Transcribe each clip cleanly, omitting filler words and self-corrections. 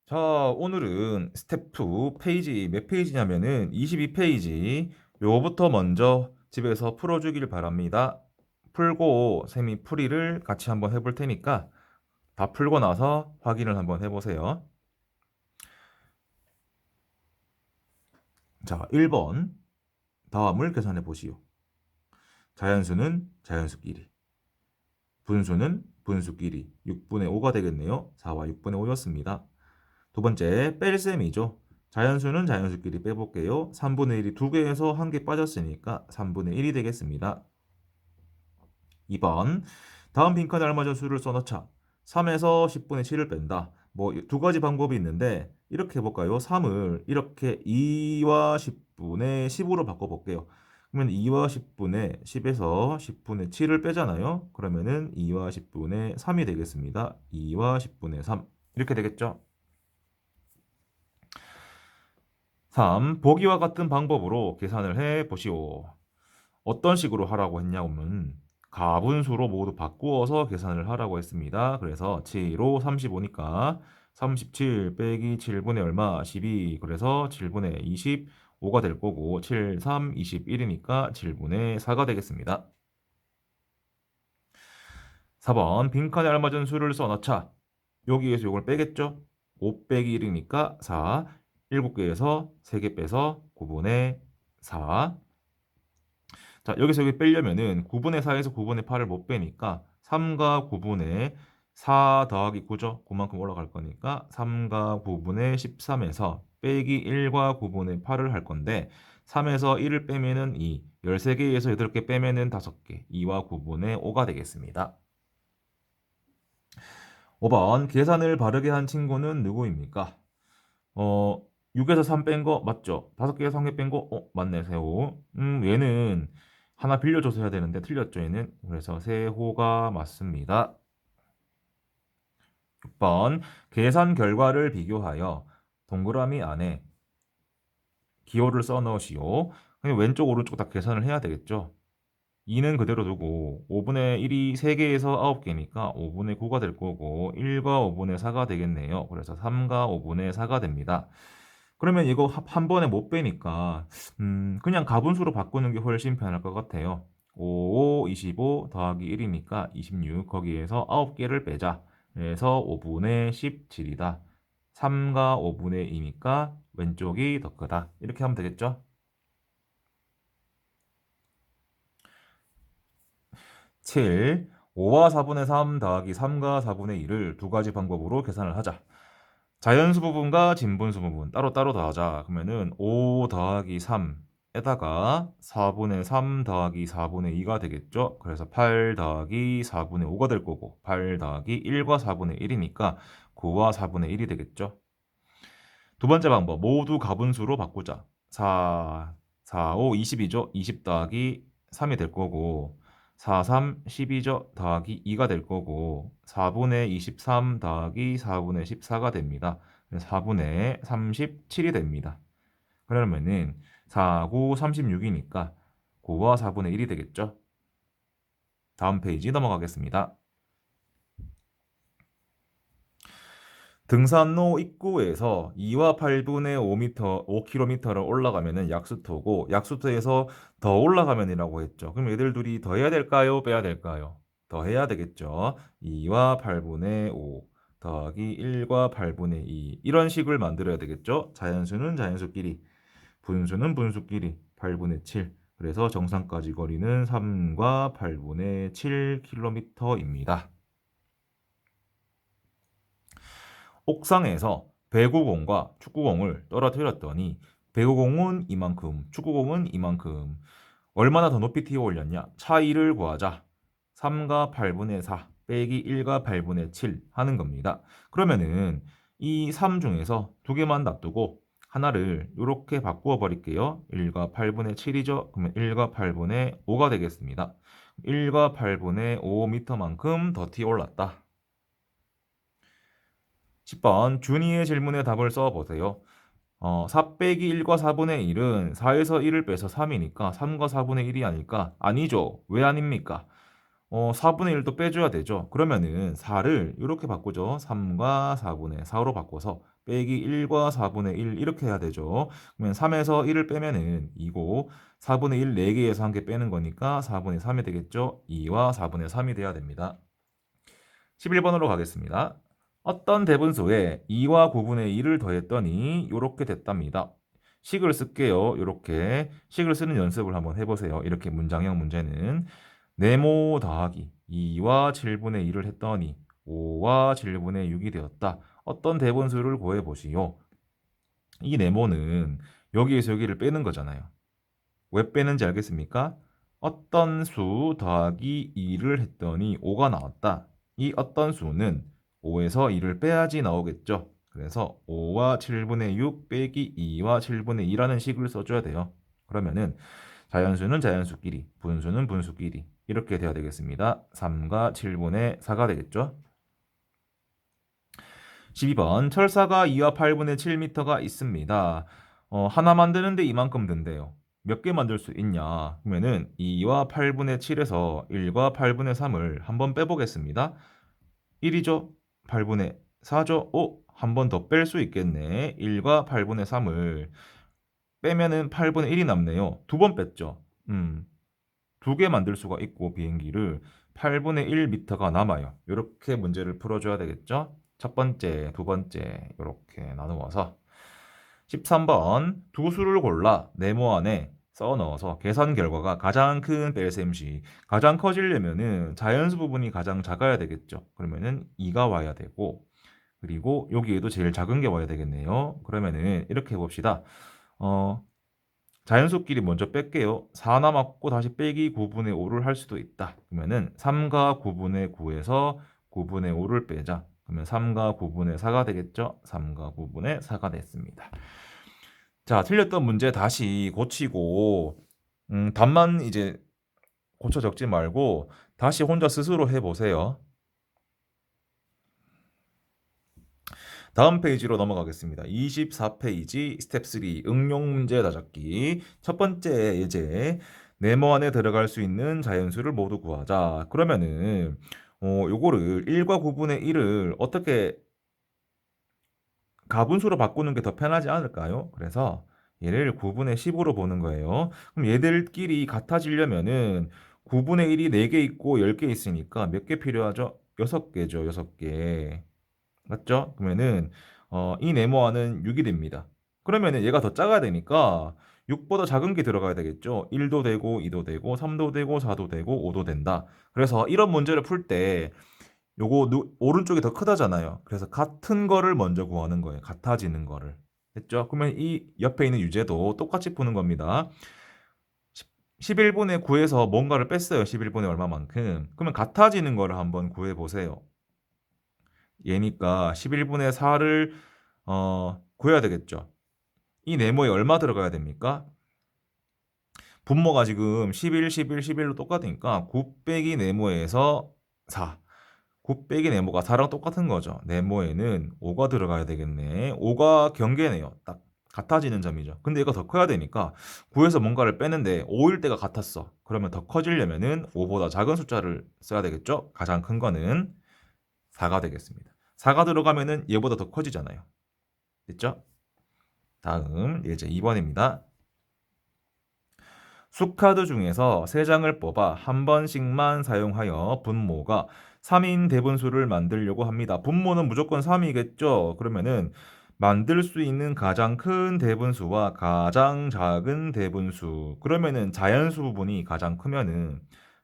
자, 오늘은 스텝 2 페이지 몇 페이지냐면은 22페이지. 요거부터 먼저 집에서 풀어주길 바랍니다. 풀고 쌤이 풀이를 같이 한번 해볼 테니까 다 풀고 나서 확인을 한번 해보세요. 자, 1번 다음을 계산해 보시오. 자연수는 자연수끼리, 분수는 분수끼리 6분의 5가 되겠네요. 4와 6분의 5였습니다. 두 번째, 뺄셈이죠. 자연수는 자연수끼리 빼볼게요. 3분의 1이 두 개에서 한 개 빠졌으니까 3분의 1이 되겠습니다. 2번, 다음 빈칸에 알맞은 수를 써넣자. 3에서 10분의 7을 뺀다. 뭐 두 가지 방법이 있는데 이렇게 해볼까요? 3을 이렇게 2와 10분의 10으로 바꿔볼게요. 그러면 2와 10분의 10에서 10분의 7을 빼잖아요. 그러면은 2와 10분의 3이 되겠습니다. 2와 10분의 3 이렇게 되겠죠? 3. 보기와 같은 방법으로 계산을 해 보시오. 어떤 식으로 하라고 했냐면 가분수로 모두 바꾸어서 계산을 하라고 했습니다. 그래서 7, 5, 35니까 37 빼기 7분의 얼마? 12. 그래서 7분의 25가 될 거고 7, 3, 21이니까 7분의 4가 되겠습니다. 4번 빈칸에 알맞은 수를 써넣자. 여기에서 이걸 빼겠죠? 5 빼기 1이니까 4. 7개에서 3개 빼서 9분의 4. 자, 여기서 여기 빼려면은 9분의 4에서 9분의 8을 못 빼니까 3과 9분의 4 더하기 9죠. 그만큼 올라갈 거니까 3과 9분의 13에서 빼기 1과 9분의 8을 할 건데 3에서 1을 빼면은 2, 13개에서 8개 빼면은 5개, 2와 9분의 5가 되겠습니다. 5번 계산을 바르게 한 친구는 누구입니까? 어, 6에서 3 뺀 거 맞죠? 5개에서 1개 뺀 거? 맞네, 세호. 얘는 하나 빌려줘서 해야 되는데 틀렸죠, 얘는. 그래서 세호가 맞습니다. 6번 계산 결과를 비교하여 동그라미 안에 기호를 써 넣으시오. 그냥 왼쪽 오른쪽 다 계산을 해야 되겠죠. 2는 그대로 두고 5분의 1이 3개에서 9개니까 5분의 9가 될 거고 1과 5분의 4가 되겠네요. 그래서 3과 5분의 4가 됩니다. 그러면 이거 한 번에 못 빼니까 그냥 가분수로 바꾸는 게 훨씬 편할 것 같아요. 5, 25 더하기 1이니까 26 거기에서 9개를 빼자. 그래서 5분의 17이다. 3과 5분의 2니까 왼쪽이 더 크다. 이렇게 하면 되겠죠? 7. 5와 4분의 3 더하기 3과 4분의 2를 두 가지 방법으로 계산을 하자. 자연수 부분과 진분수 부분 따로따로 더하자. 그러면은 5 더하기 3에다가 4분의 3 더하기 4분의 2가 되겠죠. 그래서 8 더하기 4분의 5가 될 거고 8 더하기 1과 4분의 1이니까 9와 4분의 1이 되겠죠. 두 번째 방법 모두 가분수로 바꾸자. 4, 4, 5, 20이죠. 20 더하기 3이 될 거고 4, 3, 12죠. 더하기 2가 될 거고 4분의 23 더하기 4분의 14가 됩니다. 4분의 37이 됩니다. 그러면은 4, 9, 36이니까 9와 4분의 1이 되겠죠. 다음 페이지 넘어가겠습니다. 등산로 입구에서 2와 8분의 5m, 5km를 올라가면은 약수터고 약수터에서 더 올라가면이라고 했죠. 그럼 얘들 둘이 더 해야 될까요? 빼야 될까요? 더 해야 되겠죠. 2와 8분의 5 더하기 1과 8분의 2 이런 식을 만들어야 되겠죠. 자연수는 자연수끼리, 분수는 분수끼리 8분의 7. 그래서 정상까지 거리는 3과 8분의 7km입니다. 옥상에서 배구공과 축구공을 떨어뜨렸더니 배구공은 이만큼, 축구공은 이만큼. 얼마나 더 높이 튀어 올렸냐? 차이를 구하자. 3과 8분의 4 빼기 1과 8분의 7 하는 겁니다. 그러면은 이 3 중에서 두 개만 놔두고 하나를 이렇게 바꾸어 버릴게요. 1과 8분의 7이죠. 그러면 1과 8분의 5가 되겠습니다. 1과 8분의 5m만큼 더 튀어 올랐다. 10번 준이의 질문에 답을 써보세요. 4 빼기 1과 4분의 1은 4에서 1을 빼서 3이니까 3과 4분의 1이 아닐까? 아니죠. 왜 아닙니까? 4분의 1도 빼줘야 되죠. 그러면은 4를 이렇게 바꾸죠. 3과 4분의 4로 바꿔서 빼기 1과 4분의 1 이렇게 해야 되죠. 그러면 3에서 1을 빼면은 2고 4분의 1 4개에서 한 개 빼는 거니까 4분의 3이 되겠죠. 2와 4분의 3이 돼야 됩니다. 11번으로 가겠습니다. 어떤 대분수에 2와 9분의 1을 더했더니 이렇게 됐답니다. 식을 쓸게요. 이렇게 식을 쓰는 연습을 한번 해보세요. 이렇게 문장형 문제는 네모 더하기 2와 7분의 1을 했더니 5와 7분의 6이 되었다. 어떤 대분수를 구해보시오. 이 네모는 여기에서 여기를 빼는 거잖아요. 왜 빼는지 알겠습니까? 어떤 수 더하기 2를 했더니 5가 나왔다. 이 어떤 수는 5에서 2를 빼야지 나오겠죠. 그래서 5와 7분의 6 빼기 2와 7분의 2라는 식을 써줘야 돼요. 그러면은 자연수는 자연수끼리, 분수는 분수끼리 이렇게 돼야 되겠습니다. 3과 7분의 4가 되겠죠. 12번 철사가 2와 8분의 7m가 있습니다. 하나 만드는데 이만큼 든대요. 몇 개 만들 수 있냐? 그러면은 2와 8분의 7에서 1과 8분의 3을 한번 빼보겠습니다. 1이죠? 8분의 4죠? 한 번 더 뺄 수 있겠네. 1과 8분의 3을 빼면은 8분의 1이 남네요. 두 번 뺐죠? 2개 만들 수가 있고 비행기를 8분의 1m가 남아요. 이렇게 문제를 풀어줘야 되겠죠? 첫 번째, 두 번째 이렇게 나누어서 13번 두 수를 골라 네모 안에 써 넣어서 계산 결과가 가장 큰 뺄셈시 가장 커지려면은 자연수 부분이 가장 작아야 되겠죠. 그러면은 2가 와야 되고 그리고 여기에도 제일 작은 게 와야 되겠네요. 그러면은 이렇게 해봅시다. 어, 자연수끼리 먼저 뺄게요. 4 남았고 다시 빼기 9분의 5를 할 수도 있다. 그러면은 3과 9분의 9에서 9분의 5를 빼자. 그러면 3과 9분의 4가 되겠죠? 3과 9분의 4가 됐습니다. 자, 틀렸던 문제 다시 고치고 답만 이제 고쳐 적지 말고 다시 혼자 스스로 해보세요. 다음 페이지로 넘어가겠습니다. 24페이지 스텝 3 응용 문제 다잡기. 첫 번째 예제 네모 안에 들어갈 수 있는 자연수를 모두 구하자. 그러면은 요거를 1과 9분의 1을 어떻게 가분수로 바꾸는 게 더 편하지 않을까요? 그래서 얘를 9분의 10으로 보는 거예요. 그럼 얘들끼리 같아지려면은 9분의 1이 4개 있고 10개 있으니까 몇 개 필요하죠? 6개죠. 6개. 맞죠? 그러면은 이 네모안은 6이 됩니다. 그러면은 얘가 더 작아야 되니까 6보다 작은 게 들어가야 되겠죠. 1도 되고 2도 되고 3도 되고 4도 되고 5도 된다. 그래서 이런 문제를 풀 때 요거 오른쪽이 더 크다잖아요. 그래서 같은 거를 먼저 구하는 거예요. 같아지는 거를. 됐죠? 그러면 이 옆에 있는 유제도 똑같이 푸는 겁니다. 11분의 9에서 뭔가를 뺐어요. 11분의 얼마만큼. 그러면 같아지는 거를 한번 구해 보세요. 얘니까 11분의 4를 구해야 되겠죠. 이 네모에 얼마 들어가야 됩니까? 분모가 지금 11, 11, 11로 똑같으니까 9 빼기 네모에서 4. 9 빼기 네모가 4랑 똑같은 거죠. 네모에는 5가 들어가야 되겠네. 5가 경계네요. 딱 같아지는 점이죠. 근데 얘가 더 커야 되니까 9에서 뭔가를 빼는데 5일 때가 같았어. 그러면 더 커지려면은 5보다 작은 숫자를 써야 되겠죠. 가장 큰 거는 4가 되겠습니다. 4가 들어가면은 얘보다 더 커지잖아요. 됐죠? 다음 예제 2번입니다. 수카드 중에서 3장을 뽑아 한 번씩만 사용하여 분모가 3인 대분수를 만들려고 합니다. 분모는 무조건 3이겠죠? 그러면은 만들 수 있는 가장 큰 대분수와 가장 작은 대분수. 그러면은 자연수 부분이 가장 크면은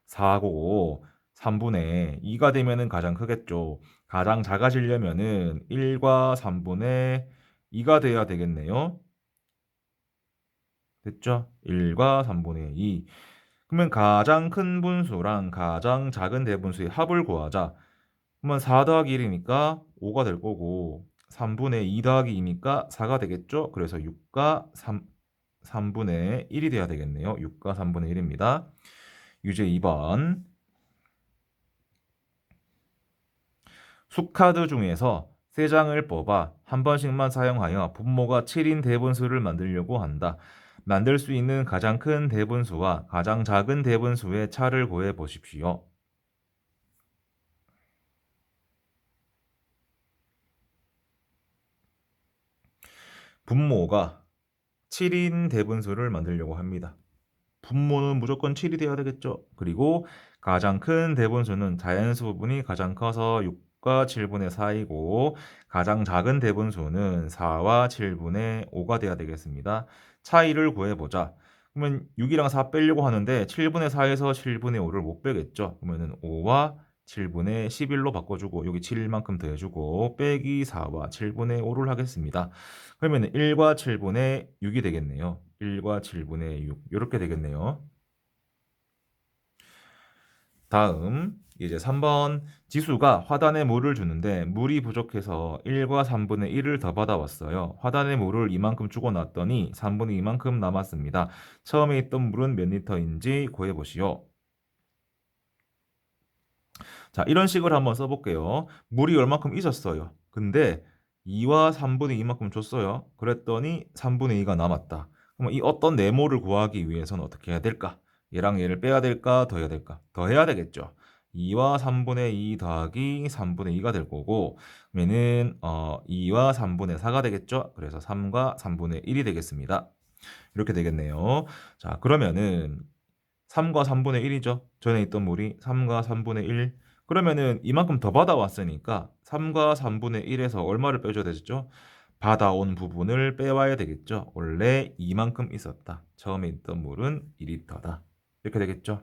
4고 3분의 2가 되면은 가장 크겠죠. 가장 작아지려면은 1과 3분의 2가 돼야 되겠네요. 됐죠? 1과 3분의 2. 그러면 가장 큰 분수랑 가장 작은 대분수의 합을 구하자. 그러면 4 더하기 1이니까 5가 될 거고 3분의 2 더하기 2니까 4가 되겠죠? 그래서 6과 3분의 1이 돼야 되겠네요. 6과 3분의 1입니다. 유제 2번. 수카드 중에서 3장을 뽑아 한 번씩만 사용하여 분모가 7인 대분수를 만들려고 한다. 만들 수 있는 가장 큰 대분수와 가장 작은 대분수의 차를 구해 보십시오. 분모가 7인 대분수를 만들려고 합니다. 분모는 무조건 7이 돼야 되겠죠. 그리고 가장 큰 대분수는 자연수 부분이 가장 커서 6과 7분의 4이고 가장 작은 대분수는 4와 7분의 5가 돼야 되겠습니다. 차이를 구해보자. 그러면 6이랑 4 빼려고 하는데 7분의 4에서 7분의 5를 못 빼겠죠. 그러면 5와 7분의 11로 바꿔주고 여기 7만큼 더해주고 빼기 4와 7분의 5를 하겠습니다. 그러면 1과 7분의 6이 되겠네요. 1과 7분의 6 이렇게 되겠네요. 다음 이제 3번 지수가 화단에 물을 주는데 물이 부족해서 1과 3분의 1을 더 받아왔어요. 화단에 물을 이만큼 주고 놨더니 3분의 2만큼 남았습니다. 처음에 있던 물은 몇 리터인지 구해보시오. 자, 이런 식으로 한번 써볼게요. 물이 얼마큼 있었어요. 근데 2와 3분의 2만큼 줬어요. 그랬더니 3분의 2가 남았다. 그럼 이 어떤 네모를 구하기 위해서는 어떻게 해야 될까? 얘랑 얘를 빼야 될까? 더해야 될까? 더해야 되겠죠. 2와 3분의 2 더하기 3분의 2가 될 거고 그러면은 2와 3분의 4가 되겠죠. 그래서 3과 3분의 1이 되겠습니다. 이렇게 되겠네요. 자, 그러면은 3과 3분의 1이죠. 전에 있던 물이 3과 3분의 1. 그러면은 이만큼 더 받아왔으니까 3과 3분의 1에서 얼마를 빼줘야 되죠? 받아온 부분을 빼와야 되겠죠. 원래 이만큼 있었다. 처음에 있던 물은 2리터다. 이렇게 되겠죠.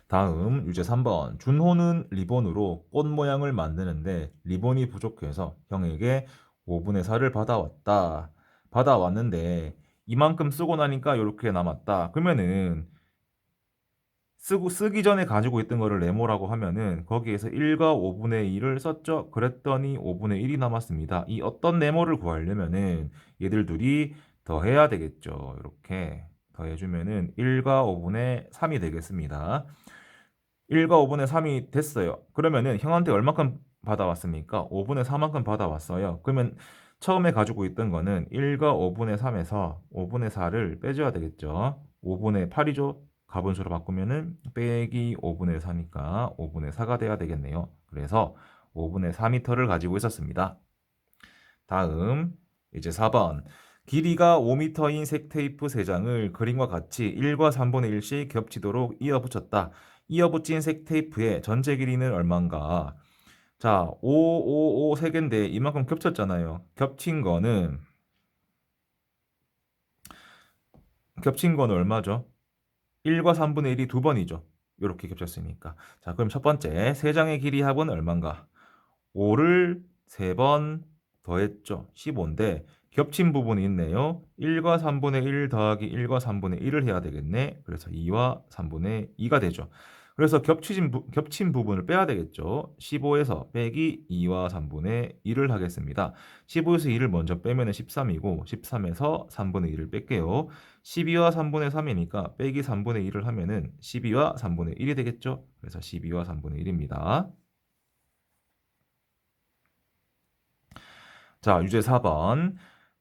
다음 유제 3번. 준호는 리본으로 꽃 모양을 만드는데 리본이 부족해서 형에게 5분의 4를 받아왔다. 받아왔는데 이만큼 쓰고 나니까 이렇게 남았다. 그러면은 쓰기 전에 가지고 있던 거를 네모라고 하면은 거기에서 1과 5분의 2를 썼죠. 그랬더니 5분의 1이 남았습니다. 이 어떤 네모를 구하려면은 얘들 둘이 더해야 되겠죠. 이렇게 더해주면은 1과 5분의 3이 되겠습니다. 1과 5분의 3이 됐어요. 그러면은 형한테 얼마큼 받아왔습니까? 5분의 4만큼 받아왔어요. 그러면 처음에 가지고 있던 거는 1과 5분의 3에서 5분의 4를 빼줘야 되겠죠. 5분의 8이죠. 가분수로 바꾸면은 빼기 5분의 4니까 5분의 4가 돼야 되겠네요. 그래서 5분의 4m를 가지고 있었습니다. 다음 이제 4번. 길이가 5m인 색테이프 3장을 그림과 같이 1과 3분의 1씩 겹치도록 이어붙였다. 이어붙인 색테이프의 전체 길이는 얼마인가? 자, 5, 5, 5 3개인데 이만큼 겹쳤잖아요. 겹친 거는 얼마죠? 1과 3분의 1이 두 번이죠. 이렇게 겹쳤으니까. 자, 그럼 첫 번째 3장의 길이 합은 얼마인가? 5를 3번 더했죠. 15인데 겹친 부분이 있네요. 1과 3분의 1 더하기 1과 3분의 1을 해야 되겠네. 그래서 2와 3분의 2가 되죠. 그래서 겹친 부분을 빼야 되겠죠. 15에서 빼기 2와 3분의 1을 하겠습니다. 15에서 2를 먼저 빼면 13이고 13에서 3분의 1을 뺄게요. 12와 3분의 3이니까 빼기 3분의 1을 하면은 12와 3분의 1이 되겠죠. 그래서 12와 3분의 1입니다. 자, 유제 4번.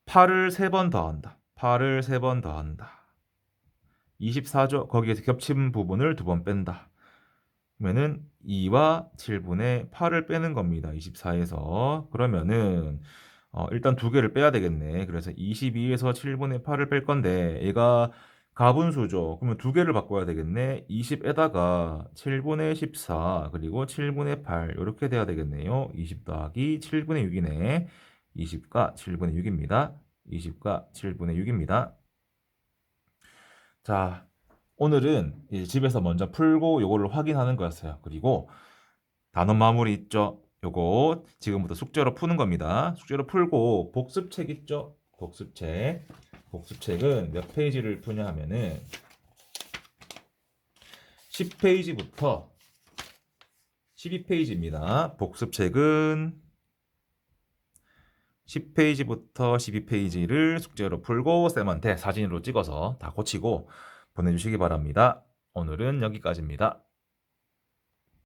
8을 3번 더한다. 8을 3번 더한다. 24죠. 거기에서 겹친 부분을 2번 뺀다. 그러면은 2와 7분의 8을 빼는 겁니다. 24에서. 그러면은 일단 두 개를 빼야 되겠네. 그래서 22에서 7분의 8을 뺄 건데 얘가 가분수죠. 그러면 두 개를 바꿔야 되겠네. 20에다가 7분의 14 그리고 7분의 8 이렇게 돼야 되겠네요. 20 더하기 7분의 6이네. 20과 7분의 6입니다. 20과 7분의 6입니다. 자, 오늘은 이제 집에서 먼저 풀고 요거를 확인하는 거였어요. 그리고 단원 마무리 있죠? 요거 지금부터 숙제로 푸는 겁니다. 숙제로 풀고 복습책 있죠? 복습책. 복습책은 몇 페이지를 푸냐 하면은 10페이지부터 12페이지입니다. 복습책은 10페이지부터 12페이지를 숙제로 풀고 쌤한테 사진으로 찍어서 다 고치고 보내주시기 바랍니다. 오늘은 여기까지입니다.